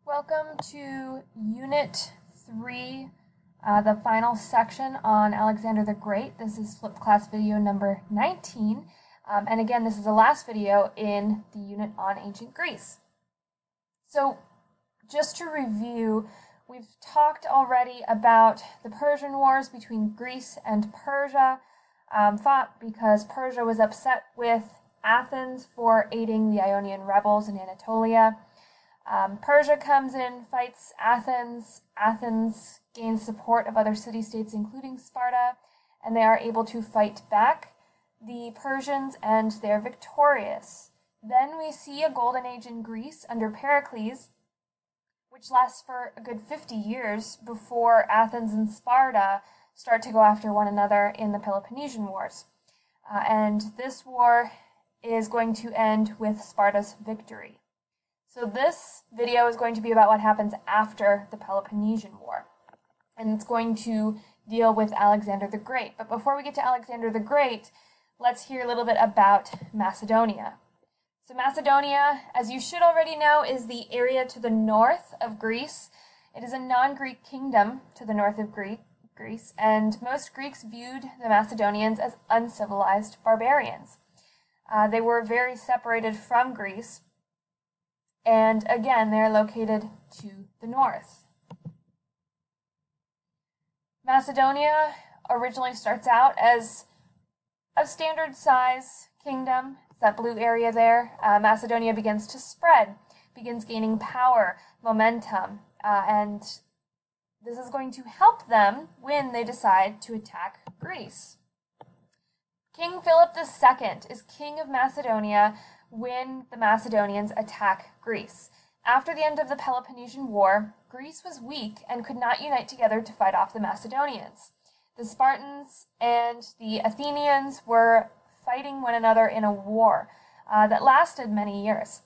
Welcome to Unit 3, the final section on Alexander the Great. This is flipped class video number 19, and again, this is the last video in the unit on ancient Greece. So, just to review, we've talked already about the Persian Wars between Greece and Persia, fought because Persia was upset with Athens for aiding the Ionian rebels in Anatolia. Persia comes in, fights Athens. Athens gains support of other city-states, including Sparta, and they are able to fight back the Persians, and they're victorious. Then we see a golden age in Greece under Pericles, which lasts for a good 50 years before Athens and Sparta start to go after one another in the Peloponnesian Wars. And this war is going to end with Sparta's victory. So this video is going to be about what happens after the Peloponnesian War. And it's going to deal with Alexander the Great. But before we get to Alexander the Great, let's hear a little bit about Macedonia. So Macedonia, as you should already know, is the area to the north of Greece. It is a non-Greek kingdom to the north of Greece, and most Greeks viewed the Macedonians as uncivilized barbarians. They were very separated from Greece, and again, they're located to the north. Macedonia originally starts out as a standard size kingdom. It's that blue area there. Macedonia begins to spread, begins gaining power, momentum, and this is going to help them when they decide to attack Greece. King Philip II is king of Macedonia when the Macedonians attack Greece. After the end of the Peloponnesian War, Greece was weak and could not unite together to fight off the Macedonians. The Spartans and the Athenians were fighting one another in a war that lasted many years.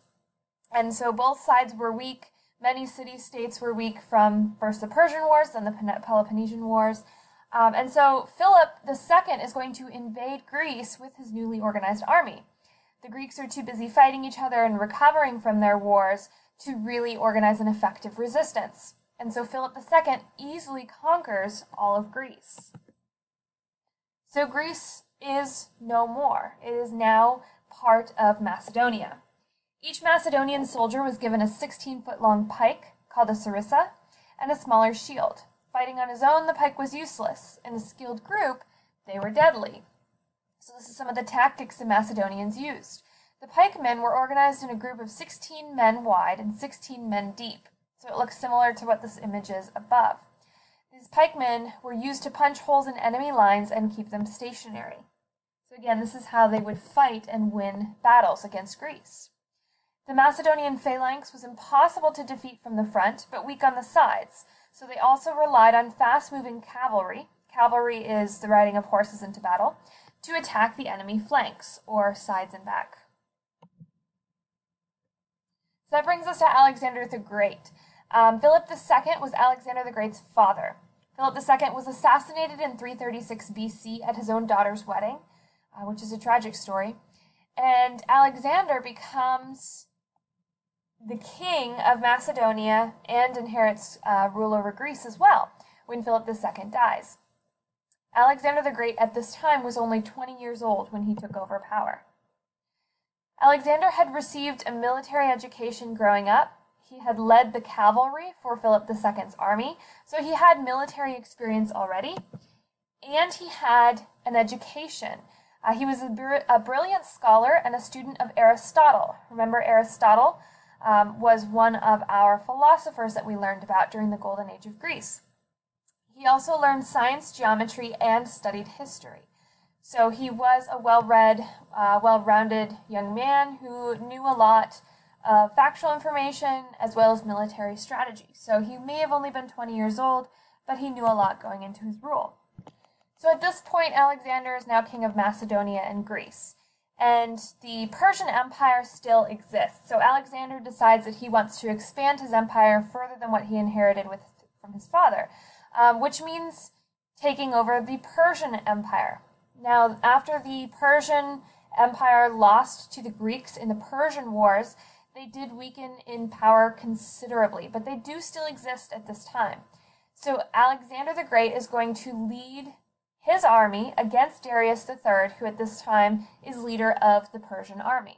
And so both sides were weak. Many city-states were weak from first the Persian Wars, then the Peloponnesian Wars. And so Philip II is going to invade Greece with his newly organized army. The Greeks are too busy fighting each other and recovering from their wars to really organize an effective resistance. And so Philip II easily conquers all of Greece. So Greece is no more. It is now part of Macedonia. Each Macedonian soldier was given a 16-foot-long pike, called a sarissa, and a smaller shield. Fighting on his own, the pike was useless. In a skilled group, they were deadly. So this is some of the tactics the Macedonians used. The pikemen were organized in a group of 16 men wide and 16 men deep. So it looks similar to what this image is above. These pikemen were used to punch holes in enemy lines and keep them stationary. So again, this is how they would fight and win battles against Greece. The Macedonian phalanx was impossible to defeat from the front, but weak on the sides. So they also relied on fast-moving cavalry. Cavalry is the riding of horses into battle, to attack the enemy flanks, or sides and back. So that brings us to Alexander the Great. Philip II was Alexander the Great's father. Philip II was assassinated in 336 BC at his own daughter's wedding, which is a tragic story. And Alexander becomes the king of Macedonia and inherits rule over Greece as well when Philip II dies. Alexander the Great at this time was only 20 years old when he took over power. Alexander had received a military education growing up. He had led the cavalry for Philip II's army, so he had military experience already, and he had an education. He was a brilliant scholar and a student of Aristotle. Remember, Aristotle was one of our philosophers that we learned about during the Golden Age of Greece. He also learned science, geometry, and studied history. So he was a well-read, well-rounded young man who knew a lot of factual information as well as military strategy. So he may have only been 20 years old, but he knew a lot going into his rule. So at this point, Alexander is now king of Macedonia and Greece. And the Persian Empire still exists. So Alexander decides that he wants to expand his empire further than what he inherited from his father, which means taking over the Persian Empire. Now, after the Persian Empire lost to the Greeks in the Persian Wars, they did weaken in power considerably, but they do still exist at this time. So Alexander the Great is going to lead his army against Darius III, who at this time is leader of the Persian army.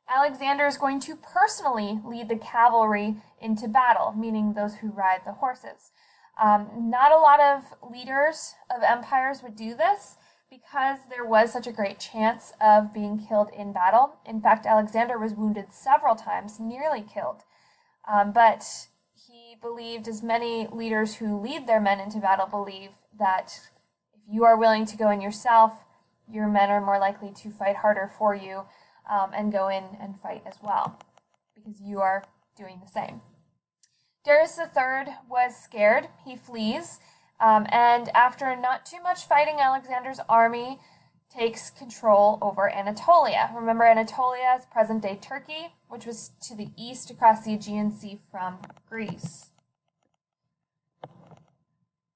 Alexander is going to personally lead the cavalry into battle, meaning those who ride the horses. Not a lot of leaders of empires would do this because there was such a great chance of being killed in battle. In fact, Alexander was wounded several times, nearly killed. But he believed, as many leaders who lead their men into battle believe, that if you are willing to go in yourself, your men are more likely to fight harder for you and go in and fight as well, because you are doing the same. Darius III was scared. He flees, and after not too much fighting, Alexander's army takes control over Anatolia. Remember, Anatolia is present-day Turkey, which was to the east across the Aegean Sea from Greece.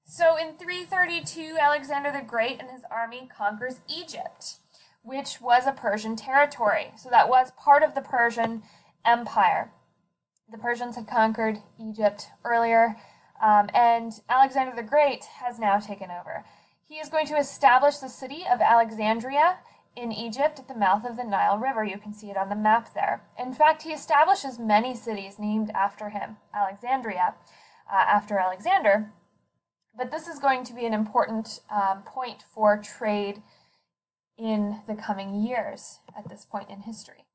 So in 332, Alexander the Great and his army conquers Egypt, which was a Persian territory. So that was part of the Persian Empire. The Persians had conquered Egypt earlier, and Alexander the Great has now taken over. He is going to establish the city of Alexandria in Egypt at the mouth of the Nile River. You can see it on the map there. In fact, he establishes many cities named after him, Alexandria, after Alexander. But this is going to be an important point for trade in the coming years at this point in history.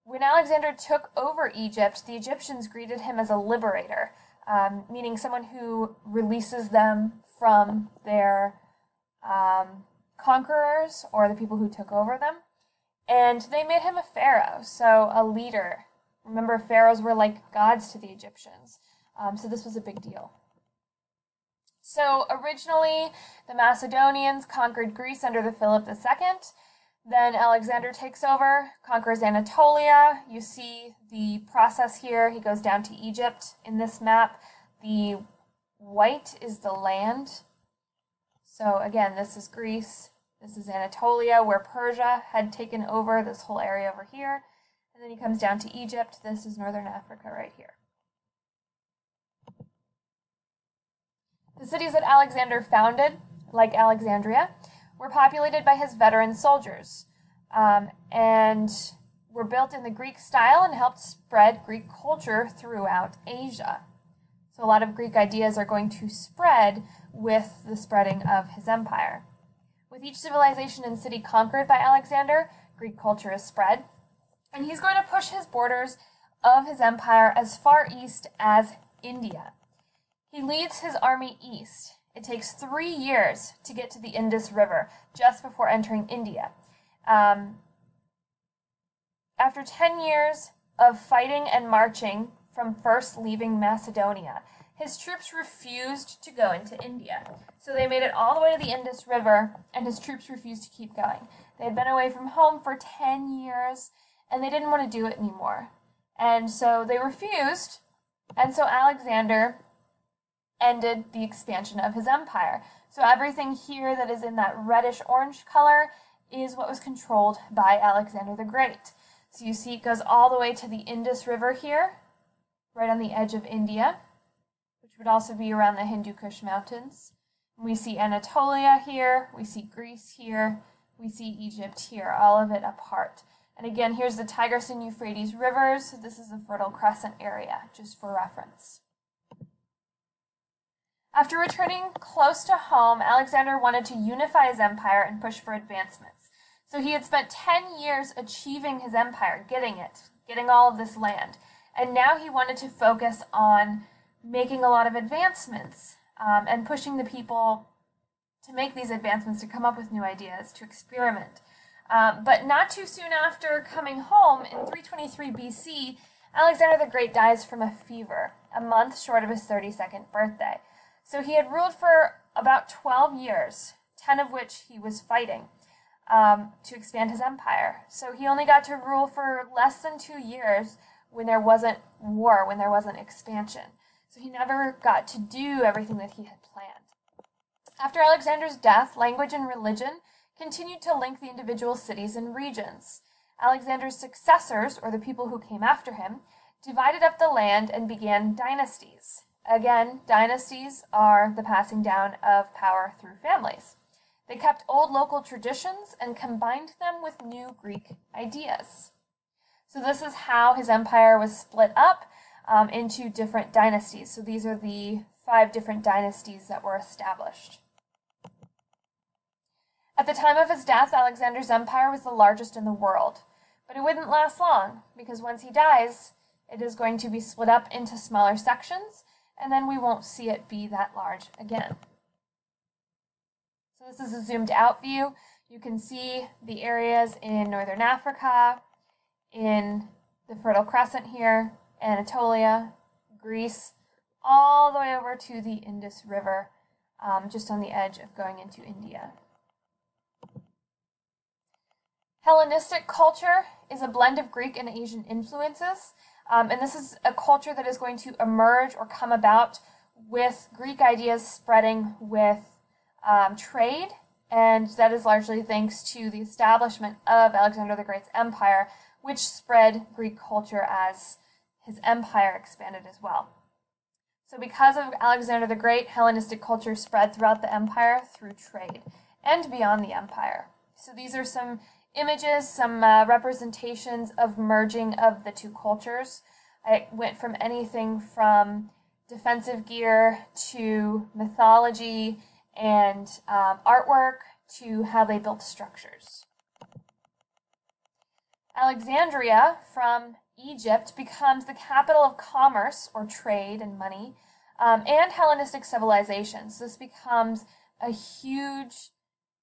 When Alexander took over Egypt, the Egyptians greeted him as a liberator, meaning someone who releases them from their conquerors or the people who took over them. And they made him a pharaoh, so a leader. Remember, pharaohs were like gods to the Egyptians, so this was a big deal. So originally, the Macedonians conquered Greece under the Philip II. Then Alexander takes over, conquers Anatolia. You see the process here. He goes down to Egypt in this map. The white is the land. So again, this is Greece. This is Anatolia, where Persia had taken over this whole area over here. And then he comes down to Egypt. This is northern Africa right here. The cities that Alexander founded, like Alexandria, were populated by his veteran soldiers and were built in the Greek style and helped spread Greek culture throughout Asia. So a lot of Greek ideas are going to spread with the spreading of his empire. With each civilization and city conquered by Alexander, Greek culture is spread, and he's going to push his borders of his empire as far east as India. He leads his army east. It takes 3 years to get to the Indus River, just before entering India. After 10 years of fighting and marching from first leaving Macedonia, his troops refused to go into India. So they made it all the way to the Indus River, and his troops refused to keep going. They had been away from home for 10 years, and they didn't want to do it anymore. And so they refused, and so Alexander ended the expansion of his empire. So everything here that is in that reddish-orange color is what was controlled by Alexander the Great. So you see it goes all the way to the Indus River here, right on the edge of India, which would also be around the Hindu Kush Mountains. We see Anatolia here, we see Greece here, we see Egypt here, all of it apart. And again, here's the Tigris and Euphrates rivers. So this is the Fertile Crescent area, just for reference. After returning close to home, Alexander wanted to unify his empire and push for advancements. So he had spent 10 years achieving his empire, getting all of this land. And now he wanted to focus on making a lot of advancements and pushing the people to make these advancements, to come up with new ideas, to experiment. But not too soon after coming home, in 323 BC, Alexander the Great dies from a fever, a month short of his 32nd birthday. So he had ruled for about 12 years, 10 of which he was fighting to expand his empire. So he only got to rule for less than 2 years when there wasn't war, when there wasn't expansion. So he never got to do everything that he had planned. After Alexander's death, language and religion continued to link the individual cities and regions. Alexander's successors, or the people who came after him, divided up the land and began dynasties. Again, dynasties are the passing down of power through families. They kept old local traditions and combined them with new Greek ideas. So this is how his empire was split up into different dynasties. So these are the 5 different dynasties that were established. At the time of his death, Alexander's empire was the largest in the world. But it wouldn't last long, because once he dies, it is going to be split up into smaller sections, and then we won't see it be that large again. So this is a zoomed out view. You can see the areas in northern Africa, in the Fertile Crescent here, Anatolia, Greece, all the way over to the Indus River, just on the edge of going into India. Hellenistic culture is a blend of Greek and Asian influences, and this is a culture that is going to emerge or come about with Greek ideas spreading with trade, and that is largely thanks to the establishment of Alexander the Great's empire, which spread Greek culture as his empire expanded as well. So because of Alexander the Great, Hellenistic culture spread throughout the empire through trade and beyond the empire. So these are some images, some representations of merging of the two cultures. It went from anything from defensive gear to mythology and artwork to how they built structures. Alexandria from Egypt becomes the capital of commerce or trade and money and Hellenistic civilization. So this becomes a huge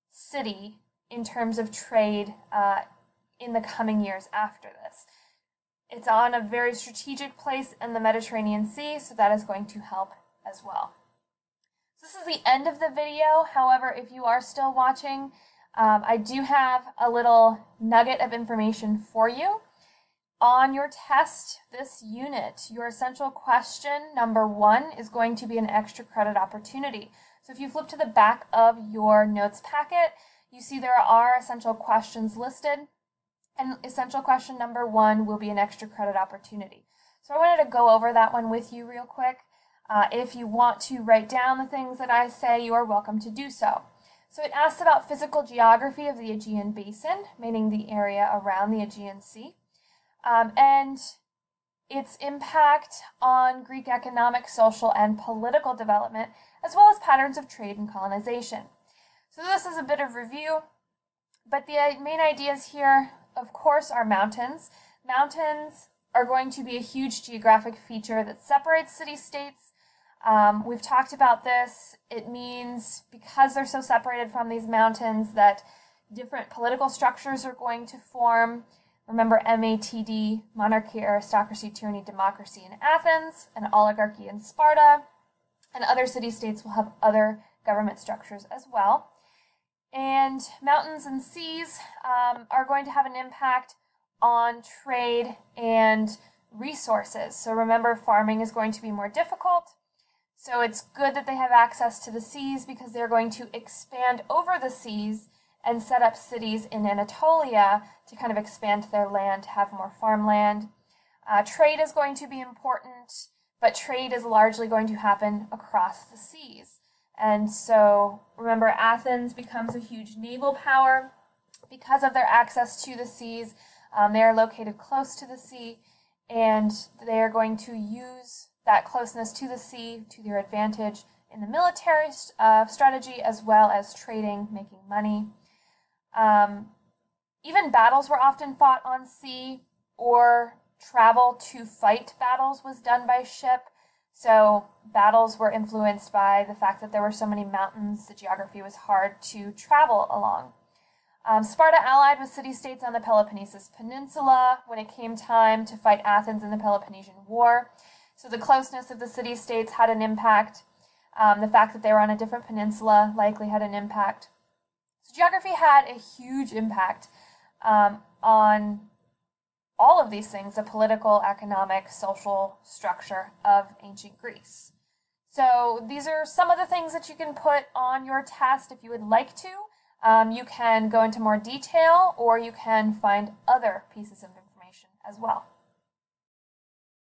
city in terms of trade in the coming years after this. It's on a very strategic place in the Mediterranean Sea, so that is going to help as well. So this is the end of the video. However, if you are still watching, I do have a little nugget of information for you. On your test this unit, your essential question number 1 is going to be an extra credit opportunity. So if you flip to the back of your notes packet, you see there are essential questions listed, and essential question number 1 will be an extra credit opportunity. So I wanted to go over that one with you real quick. If you want to write down the things that I say, you are welcome to do so. So it asks about physical geography of the Aegean Basin, meaning the area around the Aegean Sea, and its impact on Greek economic, social, and political development, as well as patterns of trade and colonization. So this is a bit of review, but the main ideas here, of course, are mountains. Mountains are going to be a huge geographic feature that separates city-states. We've talked about this. It means because they're so separated from these mountains that different political structures are going to form. Remember MATD, monarchy, aristocracy, tyranny, democracy in Athens, and oligarchy in Sparta, and other city-states will have other government structures as well. And mountains and seas are going to have an impact on trade and resources. So remember, farming is going to be more difficult. So it's good that they have access to the seas because they're going to expand over the seas and set up cities in Anatolia to kind of expand their land, have more farmland. Trade is going to be important, but trade is largely going to happen across the seas. And so remember, Athens becomes a huge naval power because of their access to the seas. They are located close to the sea, and they are going to use that closeness to the sea to their advantage in the military strategy, as well as trading, making money. Even battles were often fought on sea, or travel to fight battles was done by ship. So battles were influenced by the fact that there were so many mountains, the geography was hard to travel along. Sparta allied with city-states on the Peloponnesus Peninsula when it came time to fight Athens in the Peloponnesian War. So the closeness of the city-states had an impact. The fact that they were on a different peninsula likely had an impact. So geography had a huge impact on all of these things, the political, economic, social structure of ancient Greece. So these are some of the things that you can put on your test if you would like to. You can go into more detail, or you can find other pieces of information as well.